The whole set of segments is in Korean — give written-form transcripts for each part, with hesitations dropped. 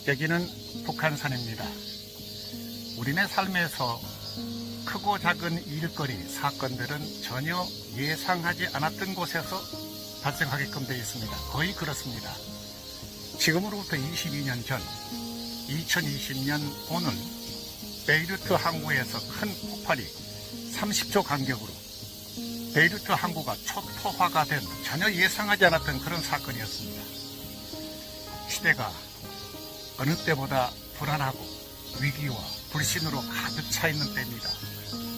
여기는 북한산입니다. 우리네 삶에서 크고 작은 일거리, 사건들은 전혀 예상하지 않았던 곳에서 발생하게끔 되어 있습니다. 거의 그렇습니다. 지금으로부터 22년 전 2020년 오늘 베이루트 항구에서 큰 폭발이 30초 간격으로 베이루트 항구가 초토화가 된 전혀 예상하지 않았던 그런 사건이었습니다. 시대가 어느 때보다 불안하고 위기와 불신으로 가득 차 있는 때입니다.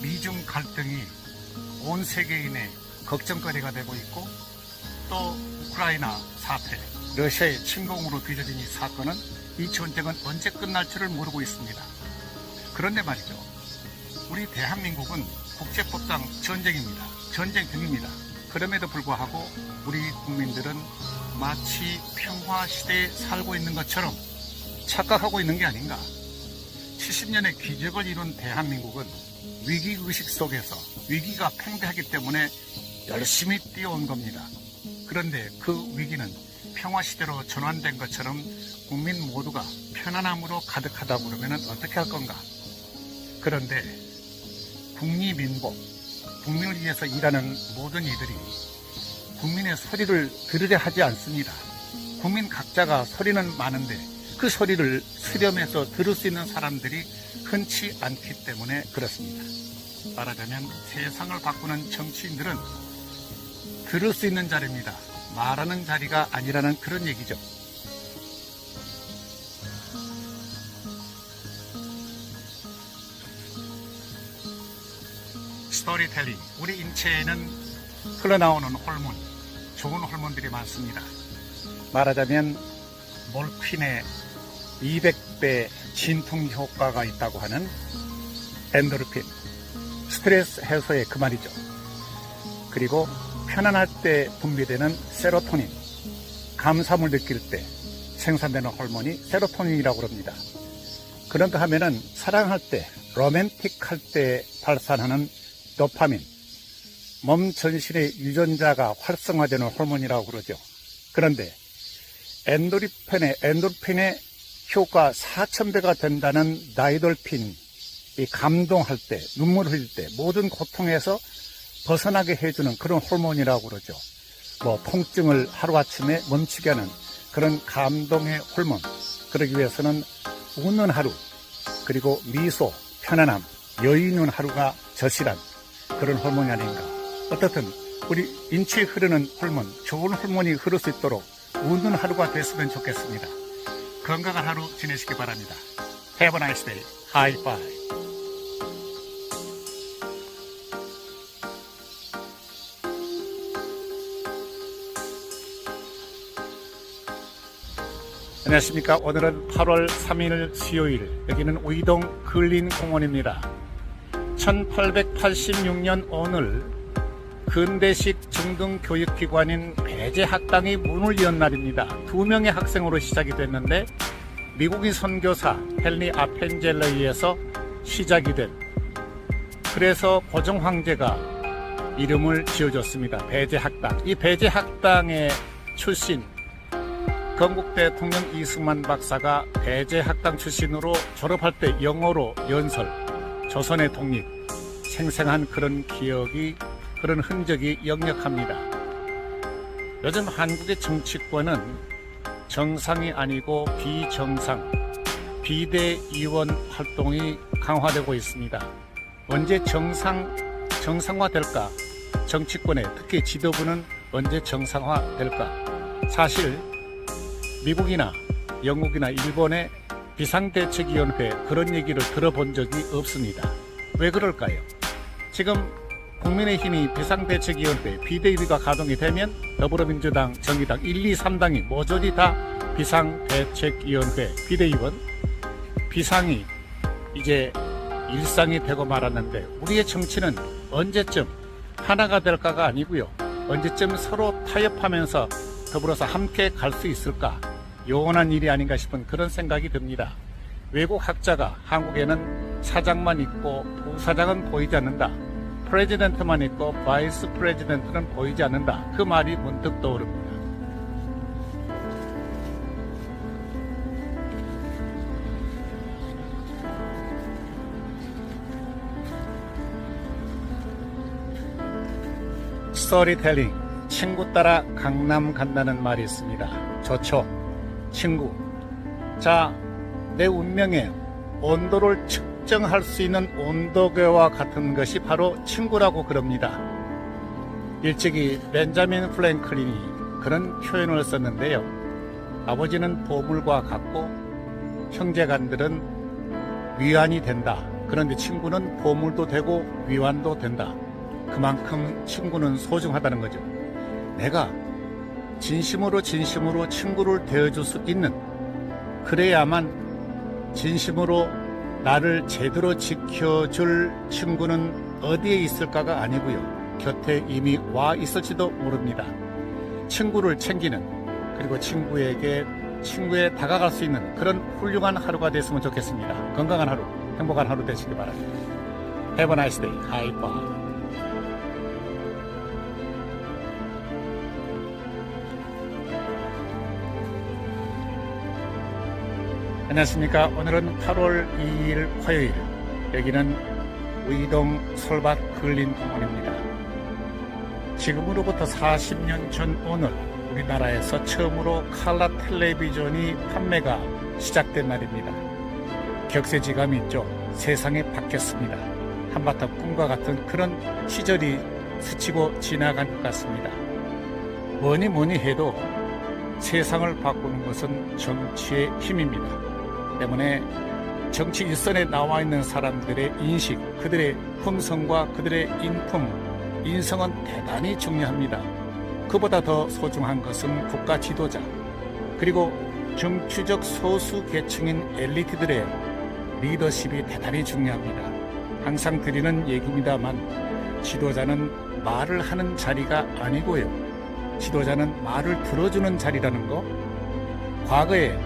미중 갈등이 온 세계인의 걱정거리가 되고 있고, 또 우크라이나 사태, 러시아의 침공으로 빚어진 이 사건은 이 전쟁은 언제 끝날 줄을 모르고 있습니다. 그런데 말이죠, 우리 대한민국은 국제법상 전쟁입니다. 전쟁 중입니다. 그럼에도 불구하고 우리 국민들은 마치 평화시대에 살고 있는 것처럼 착각하고 있는 게 아닌가. 70년의 기적을 이룬 대한민국은 위기의식 속에서 위기가 팽배하기 때문에 열심히 뛰어온 겁니다. 그런데 그 위기는 평화시대로 전환된 것처럼 국민 모두가 편안함으로 가득하다고 그러면 어떻게 할 건가? 그런데 국리민복, 국민을 위해서 일하는 모든 이들이 국민의 소리를 들으려 하지 않습니다. 국민 각자가 소리는 많은데 그 소리를 수렴해서 들을 수 있는 사람들이 흔치 않기 때문에 그렇습니다. 말하자면 세상을 바꾸는 정치인들은 들을 수 있는 자리입니다. 말하는 자리가 아니라는 그런 얘기죠. 스토리텔링, 우리 인체에는 흘러나오는 호르몬, 좋은 호르몬들이 많습니다. 말하자면 몰핀의 200배 진통 효과가 있다고 하는 엔도르핀, 스트레스 해소에 그 말이죠. 그리고 편안할 때 분비되는 세로토닌, 감사함을 느낄 때 생산되는 호르몬이 세로토닌이라고 합니다. 그런가 하면은 사랑할 때, 로맨틱할 때 발산하는 도파민, 몸 전신의 유전자가 활성화되는 호르몬이라고 그러죠. 그런데 엔도르핀의 효과 4000배가 된다는 나이돌핀, 이 감동할 때, 눈물 흘릴 때, 모든 고통에서 벗어나게 해주는 그런 호르몬이라고 그러죠. 뭐 통증을 하루아침에 멈추게 하는 그런 감동의 호르몬. 그러기 위해서는 웃는 하루, 그리고 미소, 편안함, 여유 있는 하루가 절실한 그런 호르몬이 아닌가. 어떻든 우리 인체에 흐르는 호르몬, 좋은 호르몬이 흐를 수 있도록 웃는 하루가 됐으면 좋겠습니다. 건강한 하루 지내시기 바랍니다. Have a nice day. High five. 안녕하십니까. 오늘은 8월 3일 수요일, 여기는 우이동 근린공원입니다. 1886년 오늘 근대식 중등교육기관인 배제학당이 문을 연 날입니다. 2명의 학생으로 시작이 됐는데 미국인 선교사 헨리 아펜젤러에 의해서 시작이 된, 그래서 고종황제가 이름을 지어줬습니다. 배제학당. 이 배제학당의 출신 건국대 통령 이승만 박사가 배제학당 출신으로 졸업할 때 영어로 연설, 조선의 독립, 생생한 그런 기억이, 그런 흔적이 역력합니다. 요즘 한국의 정치권은 정상이 아니고 비정상, 비대위원 활동이 강화되고 있습니다. 언제 정상화될까? 정치권의, 특히 지도부는 언제 정상화될까? 사실 미국이나 영국이나 일본의 비상대책위원회 그런 얘기를 들어본 적이 없습니다. 왜 그럴까요? 지금 국민의힘이 비상대책위원회 비대위가 가동이 되면 더불어민주당, 정의당 1, 2, 3당이 모조리 다 비상대책위원회 비대위원, 비상이 이제 일상이 되고 말았는데, 우리의 정치는 언제쯤 하나가 될까가 아니고요, 언제쯤 서로 타협하면서 더불어서 함께 갈 수 있을까? 요원한 일이 아닌가 싶은 그런 생각이 듭니다. 외국 학자가 한국에는 사장만 있고 부사장은 보이지 않는다, 프레지던트만 있고 바이스 프레지던트는 보이지 않는다, 그 말이 문득 떠오릅니다. 스토리텔링, 친구 따라 강남 간다는 말이 있습니다. 좋죠. 친구. 자, 내 운명의 온도를 측정할 수 있는 온도계와 같은 것이 바로 친구라고 그럽니다. 일찍이 벤자민 프랭클린이 그런 표현을 썼는데요. 아버지는 보물과 같고 형제간들은 위안이 된다. 그런데 친구는 보물도 되고 위안도 된다. 그만큼 친구는 소중하다는 거죠. 내가 진심으로 친구를 대해줄 수 있는, 그래야만 진심으로 나를 제대로 지켜줄 친구는 어디에 있을까가 아니고요. 곁에 이미 와 있을지도 모릅니다. 친구를 챙기는, 그리고 친구에 다가갈 수 있는 그런 훌륭한 하루가 됐으면 좋겠습니다. 건강한 하루, 행복한 하루 되시기 바랍니다. Have a nice day. High five. 안녕하십니까. 오늘은 8월 2일 화요일, 여기는 의동 솔밭 근린 공원입니다. 지금으로부터 40년 전 오늘 우리나라에서 처음으로 컬러 텔레비전이 판매가 시작된 날입니다. 격세지감이 있죠. 세상이 바뀌었습니다. 한바탕 꿈과 같은 그런 시절이 스치고 지나간 것 같습니다. 뭐니 해도 세상을 바꾸는 것은 정치의 힘입니다. 때문에 정치 일선에 나와 있는 사람들의 인식, 그들의 품성과 그들의 인성은 대단히 중요합니다. 그보다 더 소중한 것은 국가 지도자, 그리고 정치적 소수 계층인 엘리트들의 리더십이 대단히 중요합니다. 항상 드리는 얘기입니다만, 지도자는 말을 하는 자리가 아니고요. 지도자는 말을 들어주는 자리라는 거. 과거에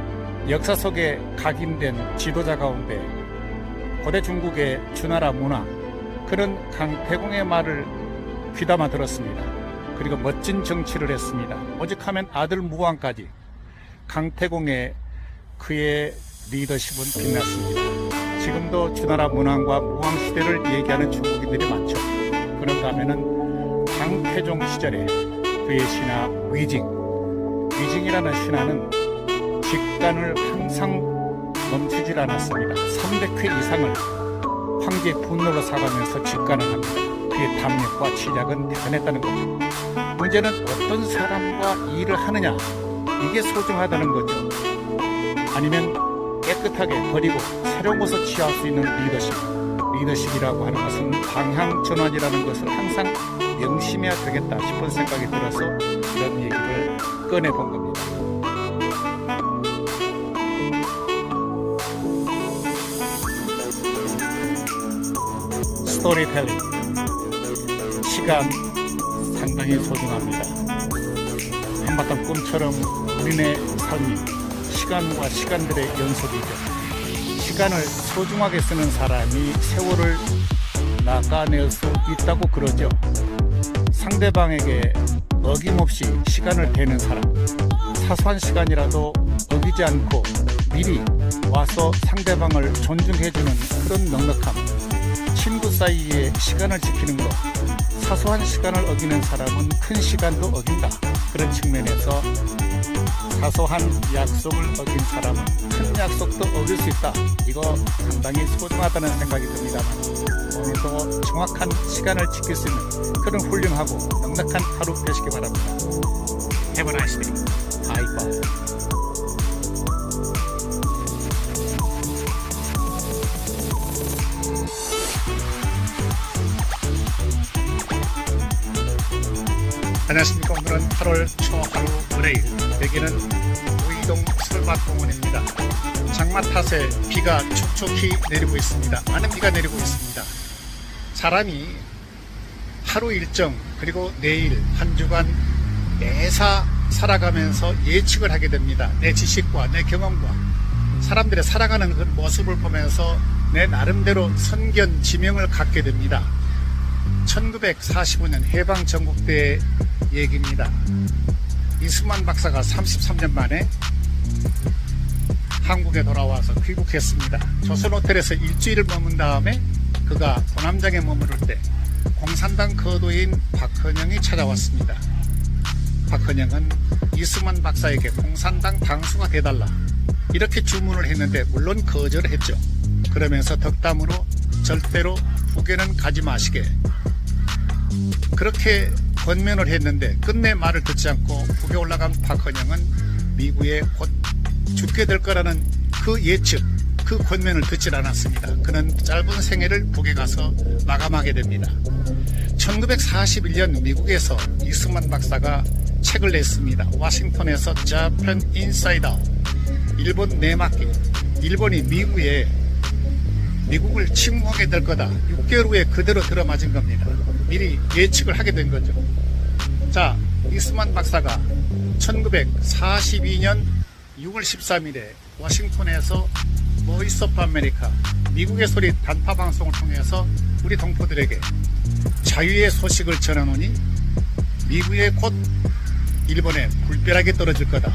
역사 속에 각인된 지도자 가운데 고대 중국의 주나라 문화, 그런 강태공의 말을 귀담아 들었습니다. 그리고 멋진 정치를 했습니다. 오직하면 아들 무왕까지 강태공의 그의 리더십은 빛났습니다. 지금도 주나라 문왕과 무왕 시대를 얘기하는 중국인들이 많죠. 그런가 하면은 강태종 시절에 그의 신하 위징이라는 신하는 직간을 항상 멈추질 않았습니다. 300회 이상을 황제의 분노로 사가면서 직간을 합니다. 그의 담력과 치략은 대단했다는 거죠. 문제는 어떤 사람과 일을 하느냐, 이게 소중하다는 거죠. 아니면 깨끗하게 버리고 새로운 것을 취할 수 있는 리더십이라고 하는 것은 방향 전환이라는 것을 항상 명심해야 되겠다 싶은 생각이 들어서 이런 얘기를 꺼내본 겁니다. 스토리텔링, 시간 상당히 소중합니다. 한바탕 꿈처럼 우리네 삶이 시간과 시간들의 연속이죠. 시간을 소중하게 쓰는 사람이 세월을 나가낼 수 있다고 그러죠. 상대방에게 어김없이 시간을 대는 사람, 사소한 시간이라도 어기지 않고 미리 와서 상대방을 존중해주는 그런 넉넉함, 친구 사이에 시간을 지키는 것, 사소한 시간을 어기는 사람은 큰 시간도 어긴다. 그런 측면에서 사소한 약속을 어긴 사람은 큰 약속도 어길 수 있다. 이거 상당히 소중하다는 생각이 듭니다만, 오늘도 정확한 시간을 지킬 수 있는 그런 훌륭하고 넉넉한 하루 되시기 바랍니다. Have a nice day. Bye bye. 안녕하십니까. 오늘은 8월 초하루 월요일, 여기는 의동 솔밭공원입니다. 장마 탓에 비가 촉촉히 내리고 있습니다. 많은 비가 내리고 있습니다. 사람이 하루 일정, 그리고 내일 한 주간 매사 살아가면서 예측을 하게 됩니다. 내 지식과 내 경험과 사람들의 살아가는 그 모습을 보면서 내 나름대로 선견 지명을 갖게 됩니다. 1945년 해방전국대 얘기입니다. 이수만 박사가 33년 만에 한국에 돌아와서 귀국했습니다. 조선호텔에서 일주일을 머문 다음에 그가 도남장에 머무를 때 공산당 거도인 박헌영이 찾아왔습니다. 박헌영은 이승만 박사에게 공산당 당수가 돼달라 이렇게 주문을 했는데 물론 거절을 했죠. 그러면서 덕담으로 절대로 북에는 가지 마시게 그렇게 권면을 했는데 끝내 말을 듣지 않고 북에 올라간 박헌영은 미국에 곧 죽게 될 거라는 그 예측, 그 권면을 듣질 않았습니다. 그는 짧은 생애를 북에 가서 마감하게 됩니다. 1941년 미국에서 이승만 박사가 책을 냈습니다. 워싱턴에서 자펜 인사이드 아웃, 일본 내막기. 일본이 미국을 침공하게 될 거다. 6개월 후에 그대로 들어맞은 겁니다. 미리 예측을 하게 된 거죠. 자, 이승만 박사가 1942년 6월 13일에 워싱턴에서 보이스 오브 아메리카, 미국의 소리 단파 방송을 통해서 우리 동포들에게 자유의 소식을 전하노니 미국에 곧 일본에 불벼락이 떨어질 거다.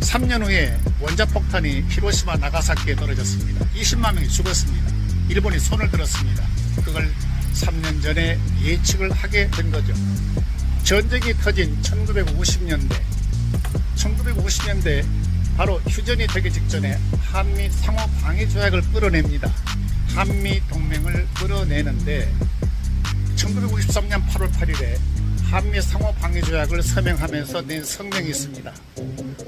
3년 후에 원자폭탄이 히로시마 나가사키에 떨어졌습니다. 20만 명이 죽었습니다. 일본이 손을 들었습니다. 그걸 3년 전에 예측을 하게 된 거죠. 전쟁이 터진 1950년대 바로 휴전이 되기 직전에 한미 상호 방위 조약을 끌어냅니다. 한미 동맹을 끌어내는데 1953년 8월 8일에 한미 상호 방위 조약을 서명하면서 낸 성명이 있습니다.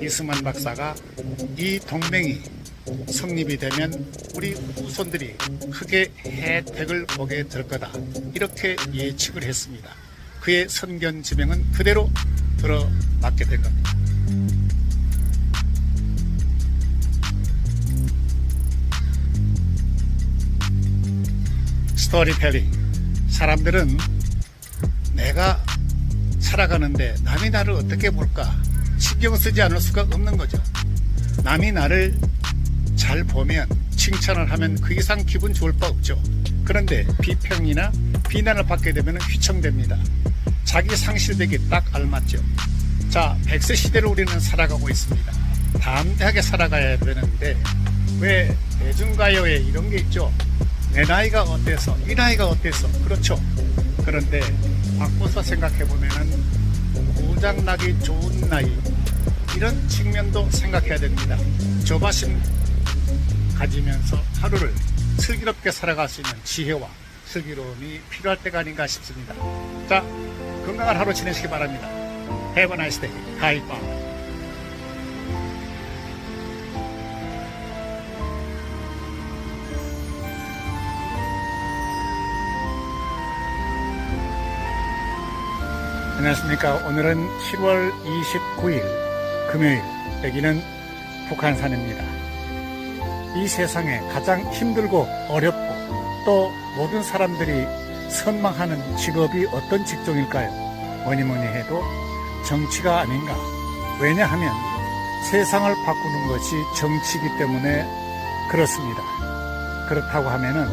이승만 박사가 이 동맹이 성립이 되면 우리 후손들이 크게 혜택을 보게 될 거다. 이렇게 예측을 했습니다. 그의 선견 지명은 그대로 들어맞게 된 겁니다. 스토리텔링. 사람들은 내가 살아가는데 남이 나를 어떻게 볼까 신경 쓰지 않을 수가 없는 거죠. 남이 나를 잘 보면 칭찬을 하면 그 이상 기분 좋을 바 없죠. 그런데 비평이나 비난을 받게 되면 휘청됩니다. 자기 상실되기 딱 알맞죠. 자, 100세 시대를 우리는 살아가고 있습니다. 담대하게 살아가야 되는데 왜 대중가요에 이런 게 있죠. 내 나이가 어때서 이 나이가 어때서 그렇죠. 그런데 바꿔서 생각해보면 고장나기 좋은 나이 이런 측면도 생각해야 됩니다. 조바심 가지면서 하루를 슬기롭게 살아갈 수 있는 지혜와 슬기로움이 필요할 때가 아닌가 싶습니다. 자, 건강한 하루 지내시기 바랍니다. Have a nice day. Bye. 안녕하십니까. 오늘은 10월 29일 금요일, 여기는 북한산입니다. 이 세상에 가장 힘들고 어렵고 또 모든 사람들이 선망하는 직업이 어떤 직종일까요? 뭐니 해도 정치가 아닌가. 왜냐하면 세상을 바꾸는 것이 정치이기 때문에 그렇습니다. 그렇다고 하면은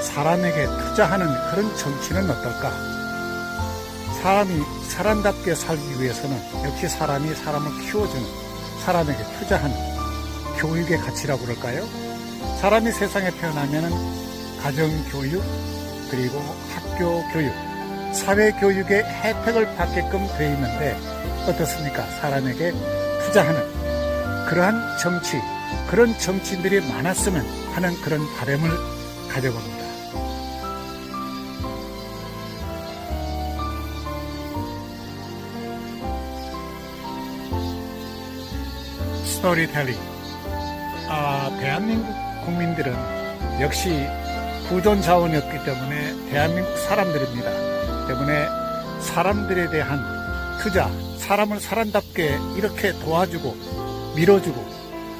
사람에게 투자하는 그런 정치는 어떨까? 사람이 사람답게 살기 위해서는 역시 사람이 사람을 키워주는, 사람에게 투자하는 교육의 가치라고 그럴까요? 사람이 세상에 태어나면 가정교육, 그리고 학교교육, 사회교육의 혜택을 받게끔 되어 있는데 어떻습니까? 사람에게 투자하는 그러한 정치, 그런 정치인들이 많았으면 하는 그런 바람을 가져봅니다. 스토리텔링. 대한민국 국민들은 역시 부존 자원이었기 때문에 대한민국 사람들입니다. 때문에 사람들에 대한 투자, 사람을 사람답게 이렇게 도와주고 밀어주고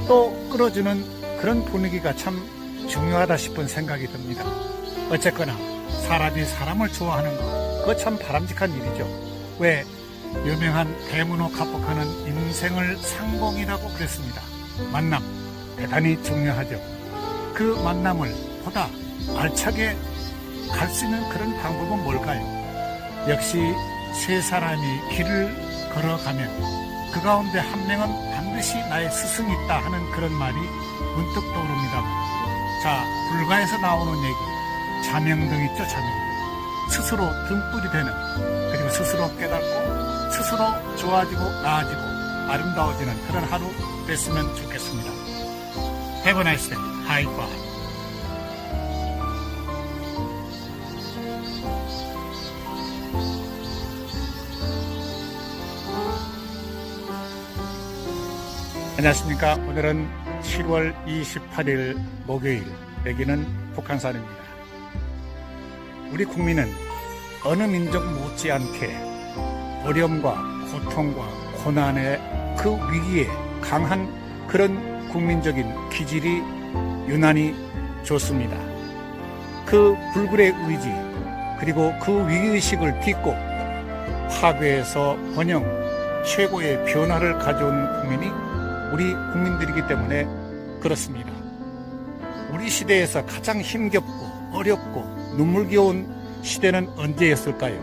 또 끌어주는 그런 분위기가 참 중요하다 싶은 생각이 듭니다. 어쨌거나 사람이 사람을 좋아하는 것, 그거 참 바람직한 일이죠. 왜? 유명한 대문호 카프카는 인생을 상봉이라고 그랬습니다. 만남 대단히 중요하죠. 그 만남을 보다 알차게 갈 수 있는 그런 방법은 뭘까요? 역시 세 사람이 길을 걸어가면 그 가운데 한 명은 반드시 나의 스승이 있다 하는 그런 말이 문득 떠오릅니다. 자, 불가에서 나오는 얘기, 자명등 있죠. 자명등. 스스로 등불이 되는, 그리고 스스로 깨닫고 스스로 좋아지고 나아지고 아름다워지는 그런 하루 됐으면 좋겠습니다. Have a nice day. High five. 안녕하십니까. 오늘은 7월 28일 목요일, 여기는 북한산입니다. 우리 국민은 어느 민족 못지않게 어려움과 고통과 고난의 그 위기에 강한 그런 국민적인 기질이 유난히 좋습니다. 그 불굴의 의지, 그리고 그 위기의식을 딛고 파괴에서 번영, 최고의 변화를 가져온 국민이 우리 국민들이기 때문에 그렇습니다. 우리 시대에서 가장 힘겹고 어렵고 눈물겨운 시대는 언제였을까요?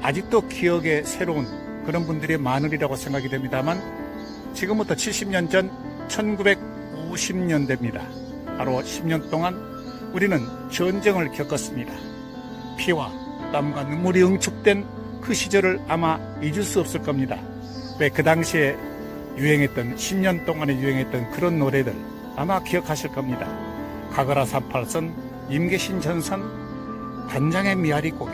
아직도 기억에 새로운 그런 분들이 많으리라고 생각이 됩니다만, 지금부터 70년 전 1950년대입니다. 바로 10년 동안 우리는 전쟁을 겪었습니다. 피와 땀과 눈물이 응축된 그 시절을 아마 잊을 수 없을 겁니다. 왜 그 당시에 유행했던, 10년 동안에 유행했던 그런 노래들 아마 기억하실 겁니다. 가거라 38선, 임계신 전선, 단장의 미아리 고개,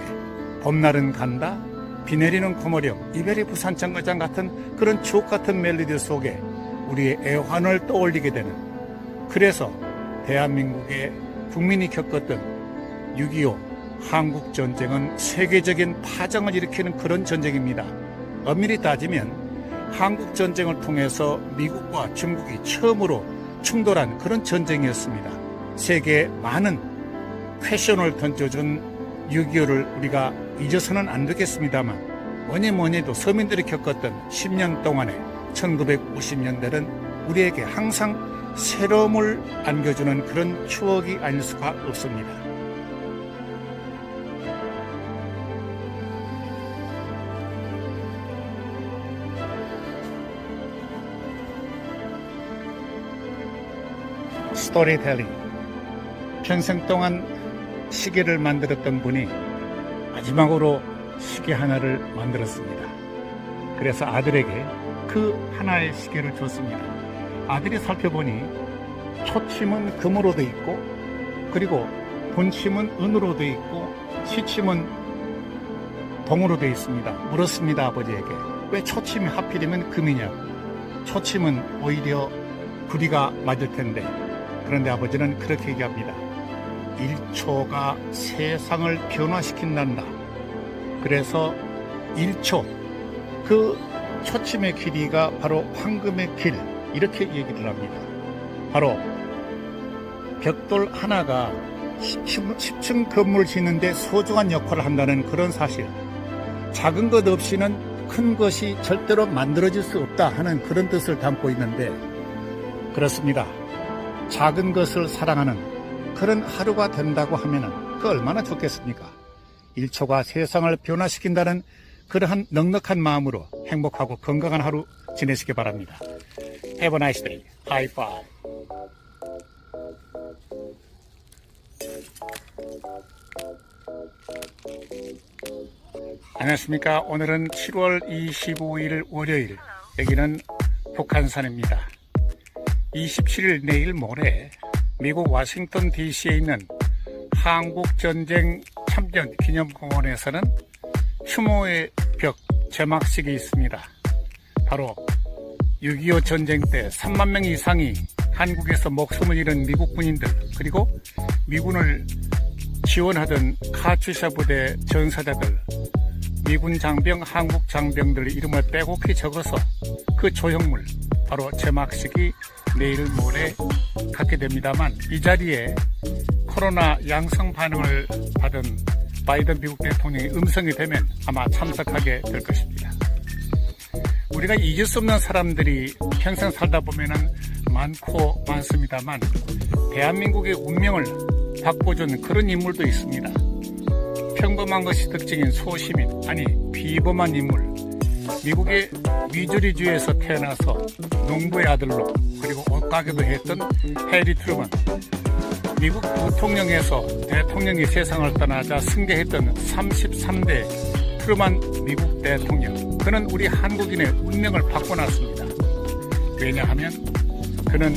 봄날은 간다, 비 내리는 고모령, 이별의 부산 정거장 같은 그런 추억 같은 멜로디 속에 우리의 애환을 떠올리게 되는, 그래서 대한민국의 국민이 겪었던 6.25 한국전쟁은 세계적인 파장을 일으키는 그런 전쟁입니다. 엄밀히 따지면 한국전쟁을 통해서 미국과 중국이 처음으로 충돌한 그런 전쟁이었습니다. 세계에 많은 퀘션을 던져준 6.25를 우리가 잊어서는 안 되겠습니다만, 뭐니 해도 서민들이 겪었던 10년 동안의 1950년대는 우리에게 항상 새로움을 안겨주는 그런 추억이 아닐 수가 없습니다. 스토리텔링. 평생 동안 시계를 만들었던 분이 마지막으로 시계 하나를 만들었습니다. 그래서 아들에게 그 하나의 시계를 줬습니다. 아들이 살펴보니 초침은 금으로 돼 있고, 그리고 본침은 은으로 돼 있고, 시침은 동으로 돼 있습니다. 물었습니다, 아버지에게. 왜 초침이 하필이면 금이냐고. 초침은 오히려 구리가 맞을 텐데. 그런데 아버지는 그렇게 얘기합니다. 1초가 세상을 변화시킨단다. 그래서 1초, 그 초침의 길이가 바로 황금의 길, 이렇게 얘기를 합니다. 바로 벽돌 하나가 10층 건물 짓는데 소중한 역할을 한다는 그런 사실, 작은 것 없이는 큰 것이 절대로 만들어질 수 없다 하는 그런 뜻을 담고 있는데, 그렇습니다. 작은 것을 사랑하는 그런 하루가 된다고 하면은 그 얼마나 좋겠습니까? 1초가 세상을 변화시킨다는 그러한 넉넉한 마음으로 행복하고 건강한 하루 지내시기 바랍니다. Have a nice day. High five. 안녕하십니까. 오늘은 7월 25일 월요일, 여기는 북한산입니다. 27일 내일 모레 미국 워싱턴 DC에 있는 한국전쟁 참전 기념공원에서는 추모의 벽 제막식이 있습니다. 바로 6.25 전쟁 때 3만 명 이상이 한국에서 목숨을 잃은 미국 군인들, 그리고 미군을 지원하던 카츄샤 부대 전사자들, 미군 장병, 한국 장병들 이름을 빼곡히 적어서 그 조형물, 바로 제막식이 내일 모레 갖게 됩니다만, 이 자리에 코로나 양성 반응을 받은 바이든 미국 대통령이 음성이 되면 아마 참석하게 될 것입니다. 우리가 잊을 수 없는 사람들이 평생 살다 보면은 많고 많습니다만, 대한민국의 운명을 바꿔준 그런 인물도 있습니다. 평범한 것이 특징인 소시민, 아니 비범한 인물, 미국의 미주리주에서 태어나서 농부의 아들로, 그리고 옷가게도 했던 해리 트루먼, 미국 부통령에서 대통령이 세상을 떠나자 승계했던 33대 트루만 미국 대통령. 그는 우리 한국인의 운명을 바꿔놨습니다. 왜냐하면 그는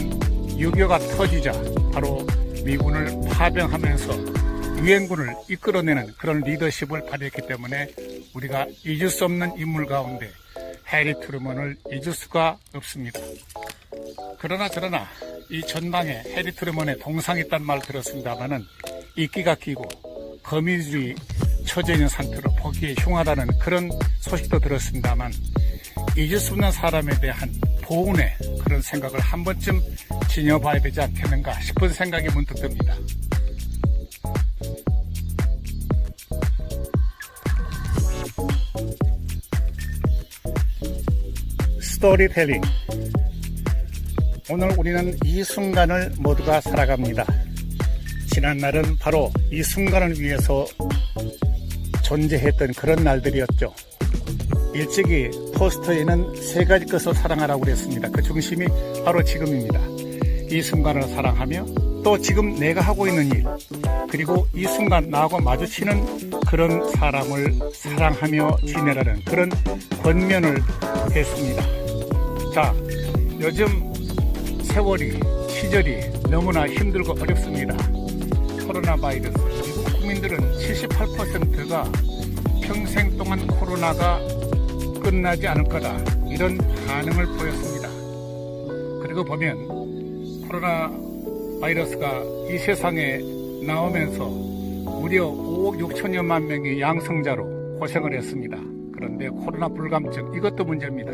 6.25가 터지자 바로 미군을 파병하면서 유엔군을 이끌어내는 그런 리더십을 발휘했기 때문에 우리가 잊을 수 없는 인물 가운데 해리 트루먼을 잊을 수가 없습니다. 그러나 이 전방에 해리 트루먼의 동상이 있다는 말 들었습니다마는 이끼가 끼고 거미줄이 쳐져 있는 상태로 보기에 흉하다는 그런 소식도 들었습니다만 잊을 수 없는 사람에 대한 보훈의 그런 생각을 한 번쯤 지녀봐야 되지 않겠는가 싶은 생각이 문득 듭니다. 스토리텔링. 오늘 우리는 이 순간을 모두가 살아갑니다. 지난날은 바로 이 순간을 위해서 존재했던 그런 날들이었죠. 일찍이 포스터에는 3가지 것을 사랑하라고 그랬습니다. 그 중심이 바로 지금입니다. 이 순간을 사랑하며 또 지금 내가 하고 있는 일, 그리고 이 순간 나하고 마주치는 그런 사람을 사랑하며 지내라는 그런 권면을 했습니다. 자, 요즘 세월이, 시절이 너무나 힘들고 어렵습니다. 코로나 바이러스, 미국 국민들은 78%가 평생 동안 코로나가 끝나지 않을 거다, 이런 반응을 보였습니다. 그리고 보면 코로나 바이러스가 이 세상에 나오면서 무려 5억 6천여만 명이 양성자로 고생을 했습니다. 그런데 코로나 불감증, 이것도 문제입니다.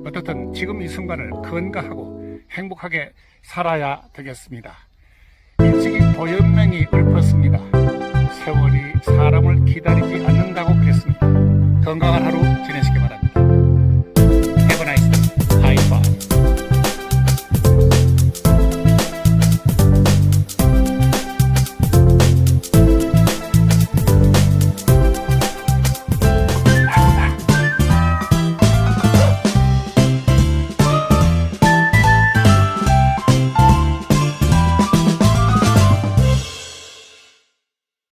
어떻든 지금 이 순간을 건강하고 행복하게 살아야 되겠습니다. 일찍이 도연명이 읊었습니다. 세월이 사람을 기다리지 않는다고 그랬습니다. 건강한 하루